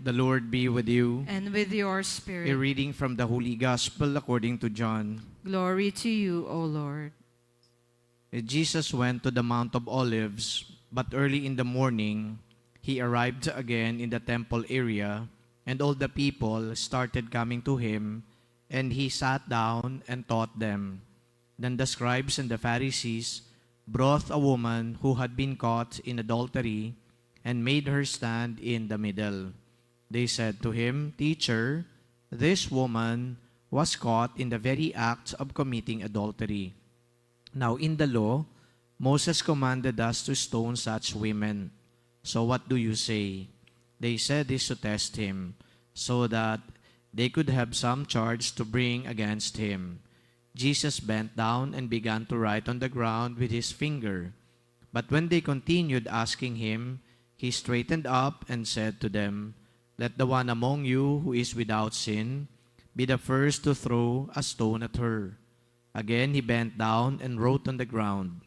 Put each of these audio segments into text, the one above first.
The Lord be with you. And with your A spirit. reading from the Holy Gospel according to John. Glory to you, O Lord. Jesus went to the Mount of Olives, but early in the morning, he arrived again in the temple area, and all the people started coming to him, and he sat down and taught them. Then the scribes and the Pharisees brought a woman who had been caught in adultery and made her stand in the middle. They said to him, "Teacher, this woman was caught in the very act of committing adultery. Now in the law, Moses commanded us to stone such women. So what do you say?" They said this to test him, so that they could have some charge to bring against him. Jesus bent down and began to write on the ground with his finger. But when they continued asking him, he straightened up and said to them, "Let the one among you who is without sin be the first to throw a stone at her." Again he bent down and wrote on the ground.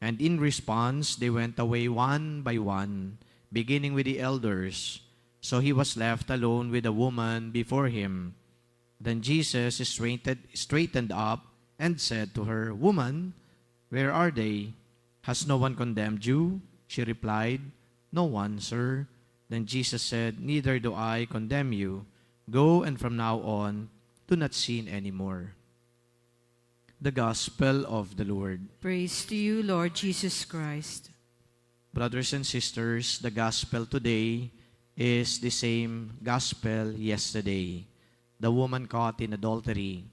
And in response, they went away one by one, beginning with the elders. So he was left alone with a woman before him. Then Jesus straightened up and said to her, "Woman, where are they? Has no one condemned you?" She replied, "No one, sir." Then Jesus said, "Neither do I condemn you. Go, and from now on, do not sin anymore." The Gospel of the Lord. Praise to you, Lord Jesus Christ. Brothers and sisters, the Gospel today is the same Gospel yesterday. The woman caught in adultery.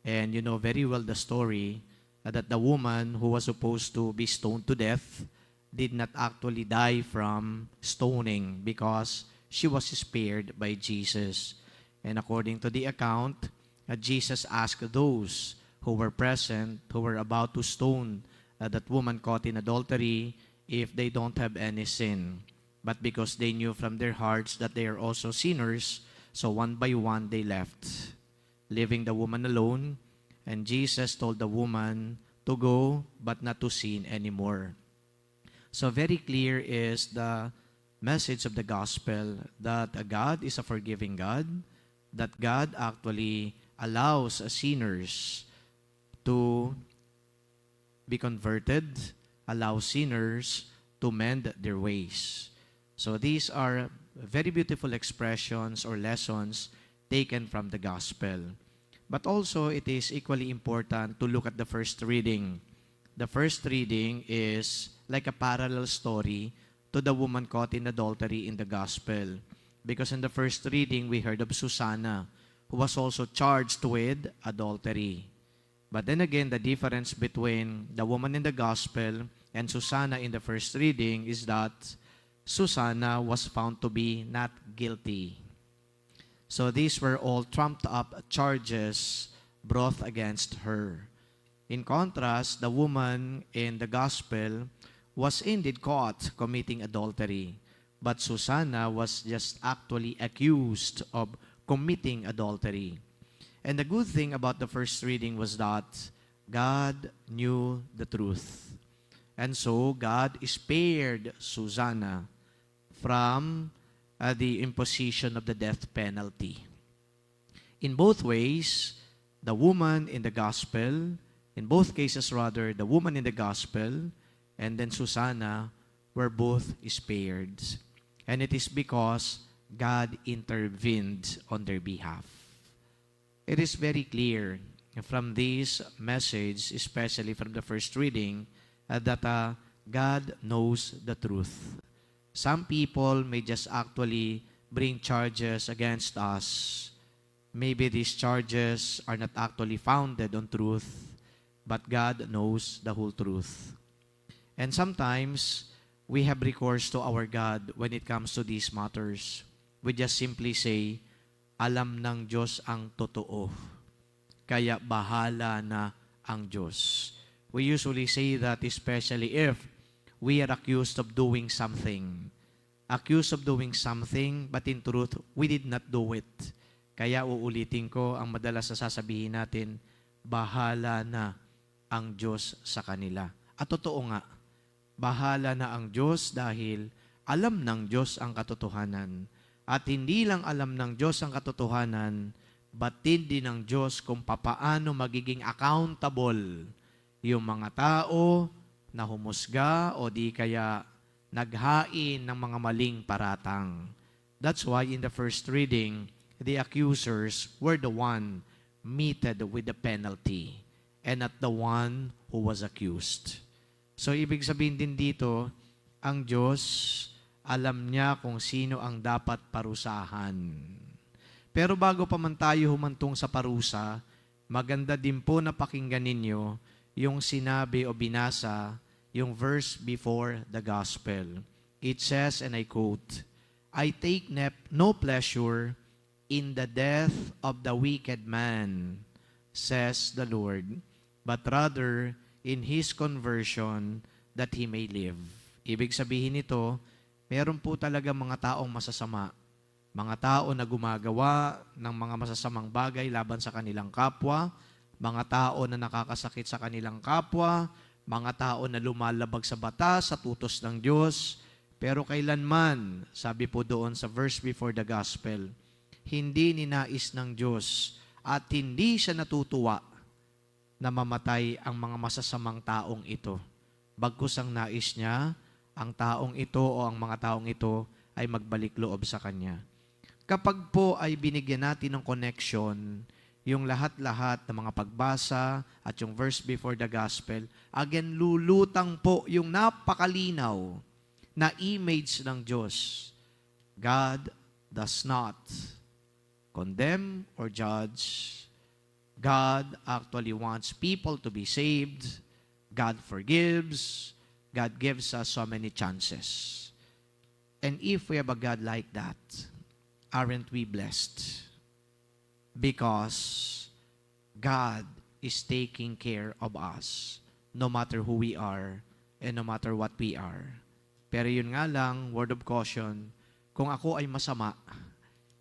And you know very well the story that the woman who was supposed to be stoned to death did not actually die from stoning because she was spared by Jesus. And according to the account, Jesus asked those who were present, who were about to stone that woman caught in adultery, if they don't have any sin. But because they knew from their hearts that they are also sinners, so one by one they left, leaving the woman alone. And Jesus told the woman to go, but not to sin anymore. So very clear is the message of the gospel that God is a forgiving God, that God actually allows sinners to be converted, allows sinners to mend their ways. So these are very beautiful expressions or lessons taken from the gospel. But also it is equally important to look at the first reading. The first reading is like a parallel story to the woman caught in adultery in the gospel. Because in the first reading, we heard of Susanna, who was also charged with adultery. But then again, the difference between the woman in the gospel and Susanna in the first reading is that Susanna was found to be not guilty. So these were all trumped up charges brought against her. In contrast, the woman in the gospel was indeed caught committing adultery, but Susanna was just actually accused of committing adultery. And the good thing about the first reading was that God knew the truth. And so God spared Susanna from the imposition of the death penalty. In both ways, the woman in the gospel, in both cases rather, the woman in the gospel and then Susanna were both spared. And it is because God intervened on their behalf. It is very clear from this message, especially from the first reading, that God knows the truth. Some people may just actually bring charges against us. Maybe these charges are not actually founded on truth, but God knows the whole truth. And sometimes, we have recourse to our God when it comes to these matters. We just simply say, alam ng Diyos ang totoo, kaya bahala na ang Diyos. We usually say that especially if we are accused of doing something. Accused of doing something, but in truth, we did not do it. Kaya uulitin ko, ang madalas na sasabihin natin, bahala na ang Diyos sa kanila. At totoo nga, bahala na ang Diyos dahil alam ng Diyos ang katotohanan. At hindi lang alam ng Diyos ang katotohanan, batid din ng Diyos kung papaano magiging accountable yung mga tao na humusga o di kaya naghain ng mga maling paratang. That's why in the first reading, the accusers were the one meted with the penalty and not the one who was accused. So ibig sabihin din dito, ang Diyos, alam niya kung sino ang dapat parusahan. Pero bago pa man tayo humantong sa parusa, maganda din po na pakinggan ninyo yung sinabi o binasa, yung verse before the gospel. It says, and I quote, I take no pleasure in the death of the wicked man, says the Lord, but rather in his conversion that he may live. Ibig sabihin nito, meron po talaga mga taong masasama, mga tao na gumagawa ng mga masasamang bagay laban sa kanilang kapwa, mga tao na nakakasakit sa kanilang kapwa, mga tao na lumalabag sa batas, sa utos ng Diyos, pero kailanman, sabi po doon sa verse before the gospel, hindi ninais ng Diyos at hindi siya natutuwa na mamatay ang mga masasamang taong ito. Bagkus ang nais niya, ang taong ito o ang mga taong ito ay magbalik loob sa Kanya. Kapag po ay binigyan natin ng connection, yung lahat-lahat ng mga pagbasa at yung verse before the gospel, again, lulutang po yung napakalinaw na image ng Diyos. God does not condemn or judge. God actually wants people to be saved. God forgives. God gives us so many chances. And if we have a God like that, aren't we blessed? Because God is taking care of us no matter who we are and no matter what we are. Pero yun nga lang, word of caution, kung ako ay masama,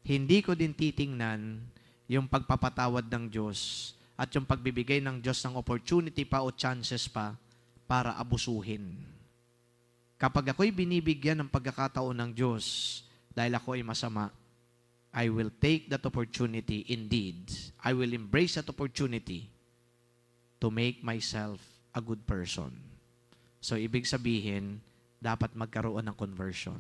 hindi ko din titingnan yung pagpapatawad ng Diyos at yung pagbibigay ng Diyos ng opportunity pa o chances pa para abusuhin. Kapag ako'y binibigyan ng pagkakataon ng Diyos dahil ako ay masama, I will take that opportunity indeed. I will embrace that opportunity to make myself a good person. So, ibig sabihin, dapat magkaroon ng conversion.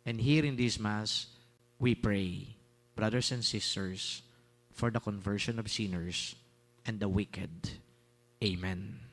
And here in this Mass, we pray, brothers and sisters, for the conversion of sinners and the wicked. Amen.